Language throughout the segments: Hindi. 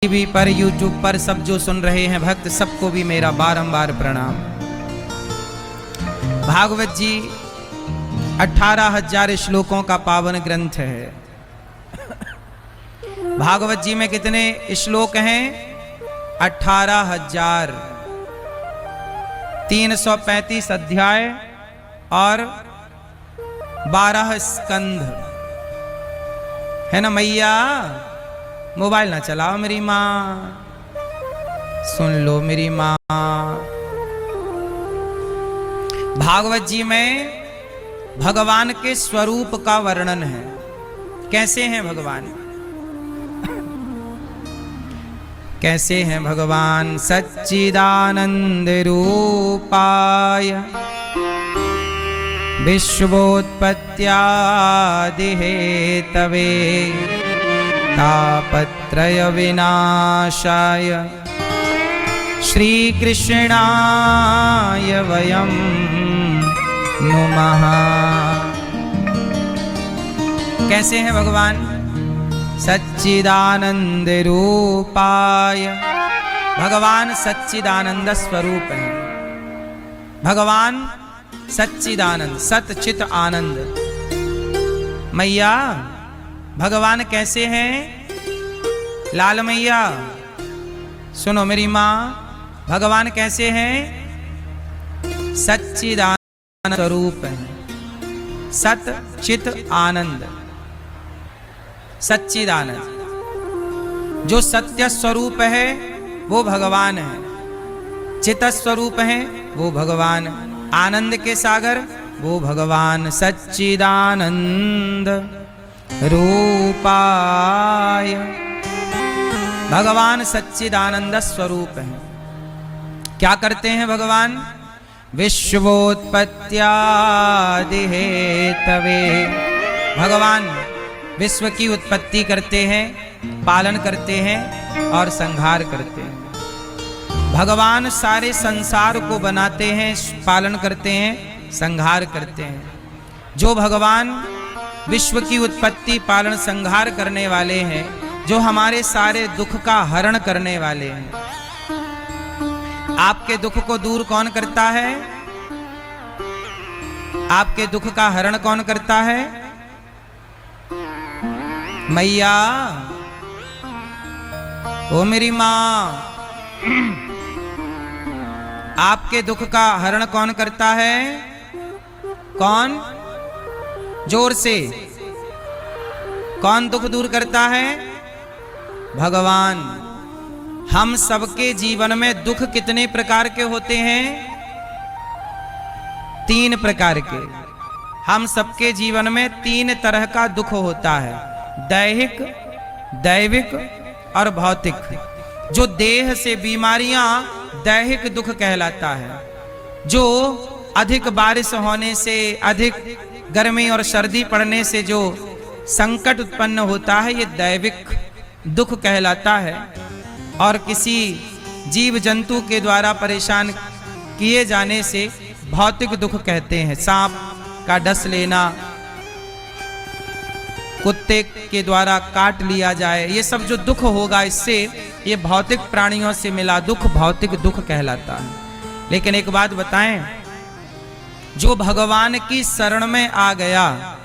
टीवी पर, यूट्यूब पर सब जो सुन रहे हैं भक्त, सबको भी मेरा बारंबार प्रणाम। भागवत जी 18,000 श्लोकों का पावन ग्रंथ है। भागवत जी में कितने श्लोक हैं? 18,000, 335 अध्याय और 12 स्कंध है ना। मैया मोबाइल ना चलाओ मेरी माँ, सुन लो मेरी माँ। भागवत जी में भगवान के स्वरूप का वर्णन है। कैसे हैं भगवान? कैसे हैं भगवान? सच्चिदानंद रूपाय विश्वोत्पत्त्यादि हेतवे तापत्रय विनाशाय श्रीकृष्णाय वयं नुमः। कैसे हैं भगवान? सच्चिदानंद रूपाय, भगवान सच्चिदानंद स्वरूप है। भगवान सच्चिदानंद, सत चित आनंद। मैया भगवान कैसे हैं? लाल मैया सुनो मेरी माँ, भगवान कैसे हैं? सच्चिदानंद स्वरूप है, सत चित आनंद। सच्चिदानंद जो सत्य स्वरूप है वो भगवान है, चित स्वरूप है वो भगवान, आनंद के सागर वो भगवान। सच्चिदानंद रूपाय, भगवान सच्चिदानंद स्वरूप है। क्या करते हैं भगवान? विश्वोत्पत्त्यादि हेतवे, भगवान विश्व की उत्पत्ति करते हैं, पालन करते हैं और संहार करते हैं। भगवान सारे संसार को बनाते हैं, पालन करते हैं, संहार करते हैं। जो भगवान विश्व की उत्पत्ति, पालन, संहार करने वाले हैं, जो हमारे सारे दुख का हरण करने वाले हैं। आपके दुख को दूर कौन करता है? आपके दुख का हरण कौन करता है? मैया ओ मेरी माँ, आपके दुख का हरण कौन करता है? कौन? जोर से, कौन दुख दूर करता है? भगवान। हम सबके जीवन में दुख कितने प्रकार के होते हैं? 3 प्रकार के। हम सबके जीवन में 3 तरह का दुख होता है, दैहिक, दैविक और भौतिक। जो देह से बीमारियां दैहिक दुख कहलाता है। जो अधिक बारिश होने से, अधिक गर्मी और सर्दी पड़ने से जो संकट उत्पन्न होता है, ये दैविक दुख कहलाता है। और किसी जीव जंतु के द्वारा परेशान किए जाने से भौतिक दुख कहते हैं। सांप का डस लेना, कुत्ते के द्वारा काट लिया जाए, ये सब जो दुख होगा, इससे ये भौतिक प्राणियों से मिला दुख भौतिक दुख कहलाता है। लेकिन एक बात बताएं, जो भगवान की शरण में आ गया,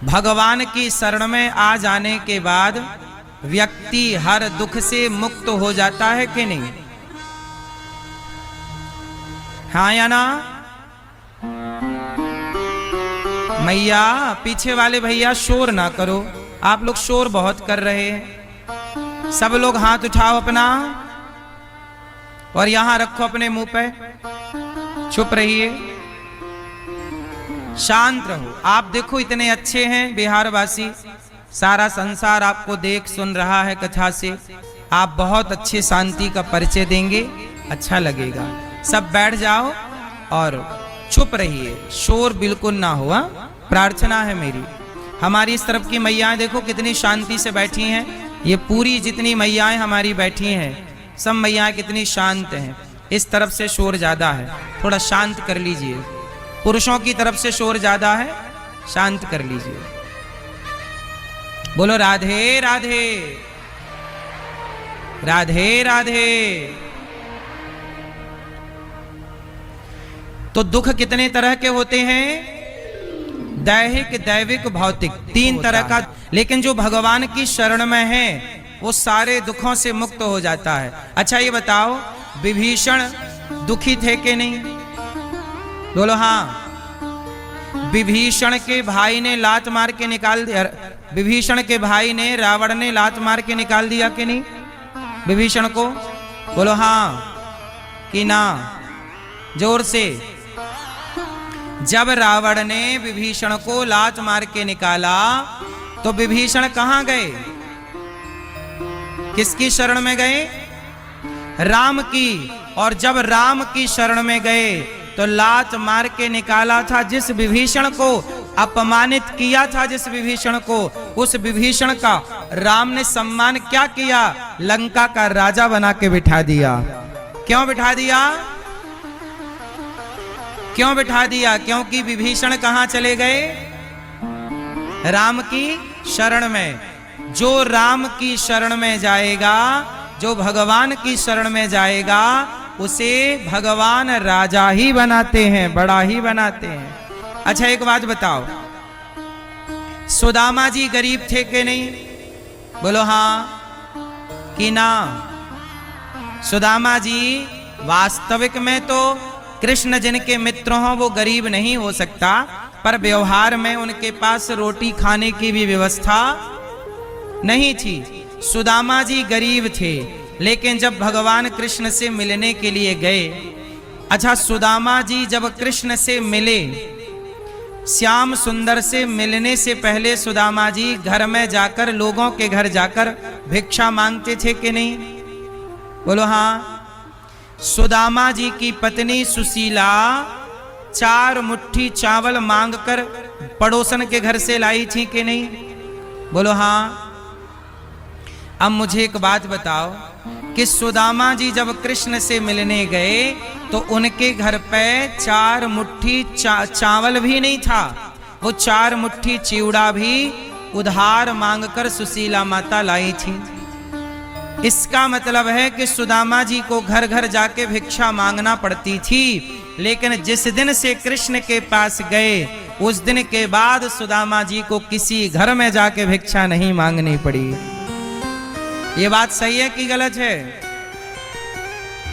भगवान की शरण में आ जाने के बाद व्यक्ति हर दुख से मुक्त हो जाता है कि नहीं? हाँ या ना? मैया पीछे वाले भैया शोर ना करो, आप लोग शोर बहुत कर रहे हैं। सब लोग हाथ उठाओ अपना और यहां रखो अपने मुंह पे, चुप रहिए, शांत रहो। आप देखो इतने अच्छे हैं बिहारवासी, सारा संसार आपको देख सुन रहा है कथा से। आप बहुत अच्छे शांति का परिचय देंगे, अच्छा लगेगा। सब बैठ जाओ और चुप रहिए, शोर बिल्कुल ना हुआ, प्रार्थना है मेरी। हमारी इस तरफ की मैयाएं देखो कितनी शांति से बैठी हैं। ये पूरी जितनी मैयाएं हमारी बैठी हैं, सब मैयाएं कितनी शांत हैं। इस तरफ से शोर ज्यादा है, थोड़ा शांत कर लीजिए। पुरुषों की तरफ से शोर ज्यादा है, शांत कर लीजिए। बोलो राधे राधे, राधे राधे। तो दुख कितने तरह के होते हैं? दैहिक, दैविक, भौतिक, तीन तरह का। लेकिन जो भगवान की शरण में है वो सारे दुखों से मुक्त हो जाता है। अच्छा ये बताओ, विभीषण दुखी थे कि नहीं? बोलो हाँ। विभीषण के भाई ने लात मार के निकाल दिया, विभीषण के भाई ने, रावण ने लात मार के निकाल दिया कि नहीं विभीषण को? बोलो हाँ कि ना, जोर से। जब रावण ने विभीषण को लात मार के निकाला तो विभीषण कहां गए? किसकी शरण में गए? राम की। और जब राम की शरण में गए तो लात मार के निकाला था जिस विभीषण को, अपमानित किया था जिस विभीषण को, उस विभीषण का राम ने सम्मान क्या किया? लंका का राजा बना के बिठा दिया। क्यों बिठा दिया? क्यों बिठा दिया? क्योंकि विभीषण कहां चले गए? राम की शरण में। जो राम की शरण में जाएगा, जो भगवान की शरण में जाएगा, उसे भगवान राजा ही बनाते हैं, बड़ा ही बनाते हैं। अच्छा एक बात बताओ, सुदामा जी गरीब थे कि नहीं? बोलो हाँ कि ना। सुदामा जी वास्तविक में तो कृष्ण जिनके मित्र हों वो गरीब नहीं हो सकता, पर व्यवहार में उनके पास रोटी खाने की भी व्यवस्था नहीं थी। सुदामा जी गरीब थे, लेकिन जब भगवान कृष्ण से मिलने के लिए गए, अच्छा सुदामा जी जब कृष्ण से मिले, श्याम सुंदर से मिलने से पहले सुदामा जी घर में जाकर, लोगों के घर जाकर भिक्षा मांगते थे कि नहीं? बोलो हाँ। सुदामा जी की पत्नी सुशीला 4 मुट्ठी चावल मांगकर पड़ोसन के घर से लाई थी कि नहीं? बोलो हाँ। अब मुझे एक बात बताओ कि सुदामा जी जब कृष्ण से मिलने गए तो उनके घर पे 4 मुट्ठी चावल भी नहीं था, वो 4 मुट्ठी चिवड़ा भी उधार मांगकर सुशीला माता लाई थी। इसका मतलब है कि सुदामा जी को घर घर जाके भिक्षा मांगना पड़ती थी, लेकिन जिस दिन से कृष्ण के पास गए उस दिन के बाद सुदामा जी को किसी घर में जाके भिक्षा नहीं मांगनी पड़ी। ये बात सही है कि गलत है?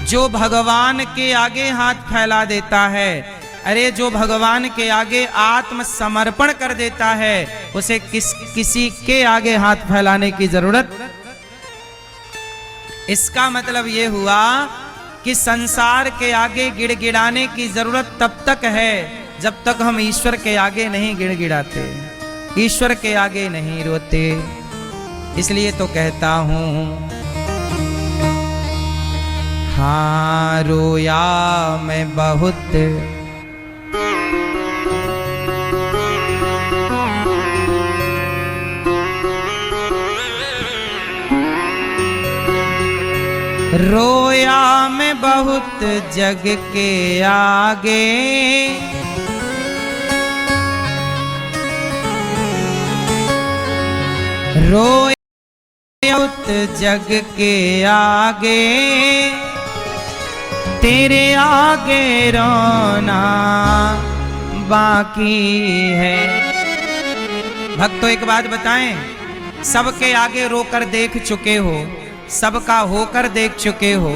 जो भगवान के आगे हाथ फैला देता है, अरे जो भगवान के आगे आत्मसमर्पण कर देता है, उसे किसी के आगे हाथ फैलाने की जरूरत। इसका मतलब ये हुआ कि संसार के आगे गिड़गिड़ाने की जरूरत तब तक है जब तक हम ईश्वर के आगे नहीं गिड़गिड़ाते, ईश्वर के आगे नहीं रोते। इसलिए तो कहता हूं, हाँ रोया मैं बहुत, रोया मैं बहुत जग के आगे, रोया बहुत जग के आगे, तेरे आगे रोना बाकी है। भक्तों एक बात बताएं, सबके आगे रोकर देख चुके हो, सबका होकर देख चुके हो।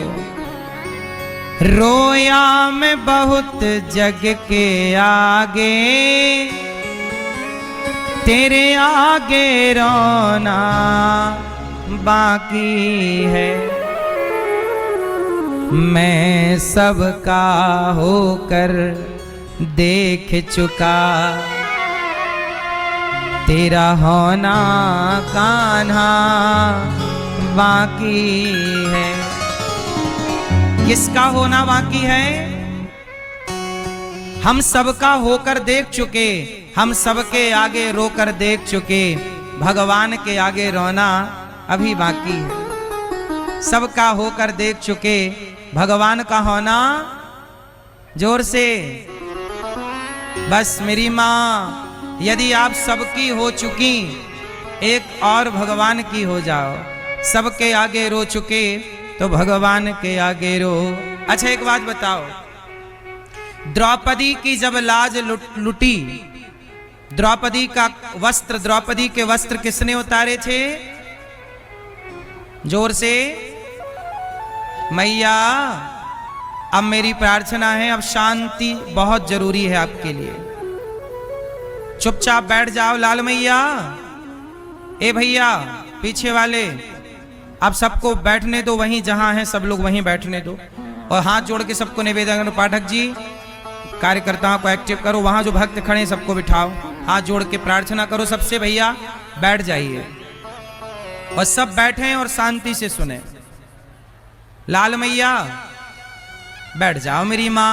रोया मैं बहुत जग के आगे, तेरे आगे रोना बाकी है। मैं सबका होकर देख चुका, तेरा होना कान्हा बाकी है। किसका होना बाकी है? हम सबका होकर देख चुके, हम सबके आगे रोकर देख चुके, भगवान के आगे रोना अभी बाकी है। सबका होकर देख चुके, भगवान का होना जोर से। बस मेरी माँ, यदि आप सबकी हो चुकी एक और भगवान की हो जाओ। सबके आगे रो चुके तो भगवान के आगे रो। अच्छा एक बात बताओ, द्रौपदी की जब लाज लुटी, द्रौपदी का वस्त्र, द्रौपदी के वस्त्र किसने उतारे थे? जोर से, मैया अब मेरी प्रार्थना है, अब शांति बहुत जरूरी है आपके लिए। चुपचाप बैठ जाओ लाल मैया। ए भैया पीछे वाले, अब सबको बैठने दो, वहीं जहां हैं सब लोग वहीं बैठने दो। और हाथ जोड़ के सबको निवेदन करो, पाठक जी कार्यकर्ताओं को एक्टिव करो, वहां जो भक्त खड़े हैं सबको बिठाओ, हाथ जोड़ के प्रार्थना करो सबसे। भैया बैठ जाइए और सब बैठे और शांति से सुने। लाल मैया बैठ जाओ मेरी माँ,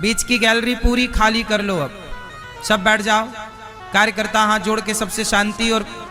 बीच की गैलरी पूरी खाली कर लो, अब सब बैठ जाओ। कार्यकर्ता हाथ जोड़ के सबसे शांति और